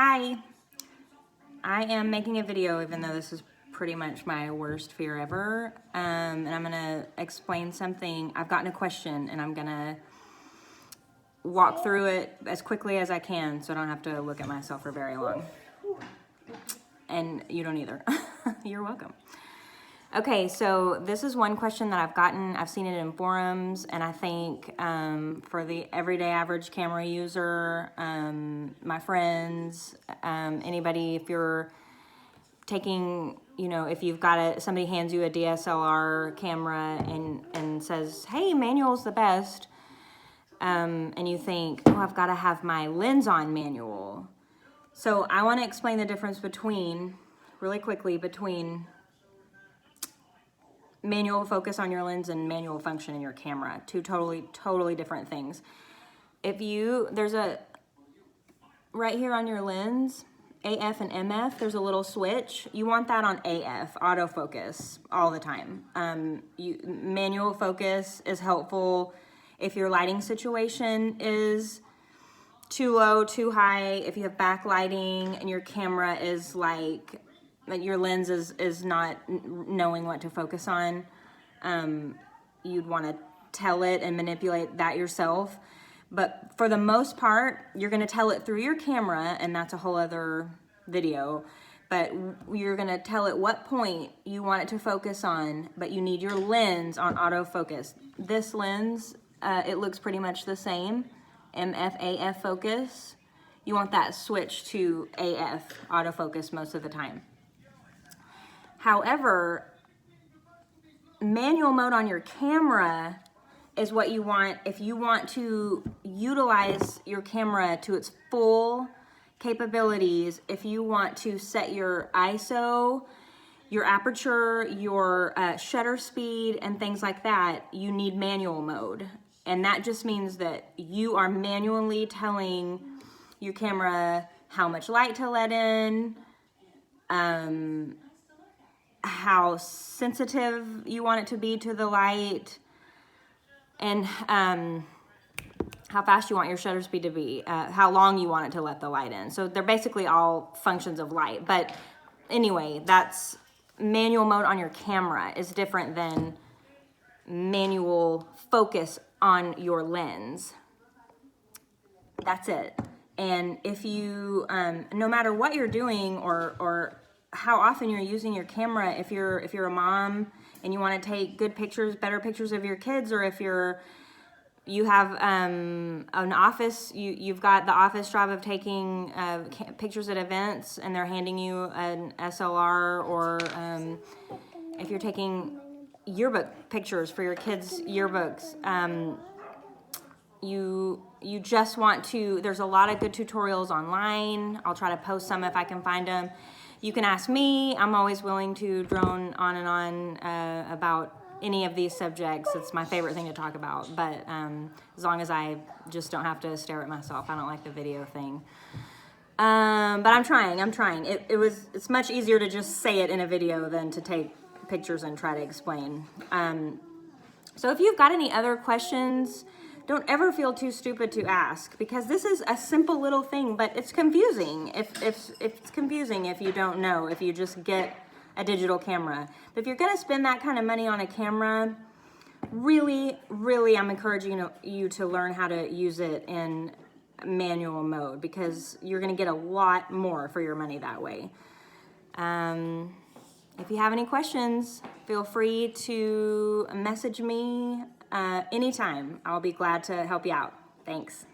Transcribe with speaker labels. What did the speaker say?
Speaker 1: Hi, I am making a video even though this is pretty much my worst fear ever, and I'm gonna explain something. I've gotten a question and I'm gonna walk through it as quickly as I can so I don't have to look at myself for very long. And you don't either. You're welcome. Okay, so this is one question that I've gotten. I've seen it in forums, and I think for the everyday average camera user, my friends, anybody, if you're taking, if you've got somebody hands you a DSLR camera and says, hey, manual's the best, and you think, oh, I've got to have my lens on manual. So I want to explain the difference really quickly, between manual focus on your lens and manual function in your camera. Two totally different things. There's right here on your lens, AF and MF, there's a little switch. You want that on AF, autofocus, all the time. Manual focus is helpful if your lighting situation is too low, too high, if you have backlighting and your camera is like your lens is not knowing what to focus on. You'd want to tell it and manipulate that yourself. But for the most part, you're going to tell it through your camera, and that's a whole other video. But you're going to tell it what point you want it to focus on, but you need your lens on autofocus. This lens, it looks pretty much the same, MF, AF focus. You want that switch to AF, autofocus, most of the time. However, manual mode on your camera is what you want if you want to utilize your camera to its full capabilities. If you want to set your ISO, your aperture, your shutter speed, and things like that, you need manual mode. And that just means that you are manually telling your camera how much light to let in, how sensitive you want it to be to the light, and how fast you want your shutter speed to be, how long you want it to let the light in. So they're basically all functions of light. But anyway, that's manual mode on your camera is different than manual focus on your lens. That's it. And if you, no matter what you're doing or how often you're using your camera, if you're a mom and you want to take good pictures, better pictures of your kids, or if you have an office, you've got the office job of taking pictures at events, and they're handing you an SLR, or if you're taking yearbook pictures for your kids' yearbooks, you just want to, there's a lot of good tutorials online. I'll try to post some if I can find them. You can ask me. I'm always willing to drone on and on about any of these subjects. It's my favorite thing to talk about, but as long as I just don't have to stare at myself. I don't like the video thing. But I'm trying. It's much easier to just say it in a video than to take pictures and try to explain. So if you've got any other questions, don't ever feel too stupid to ask, because this is a simple little thing, but it's confusing. If it's confusing if you don't know, if you just get a digital camera. But if you're going to spend that kind of money on a camera, really, I'm encouraging you to learn how to use it in manual mode, because you're going to get a lot more for your money that way. If you have any questions, feel free to message me anytime. I'll be glad to help you out. Thanks.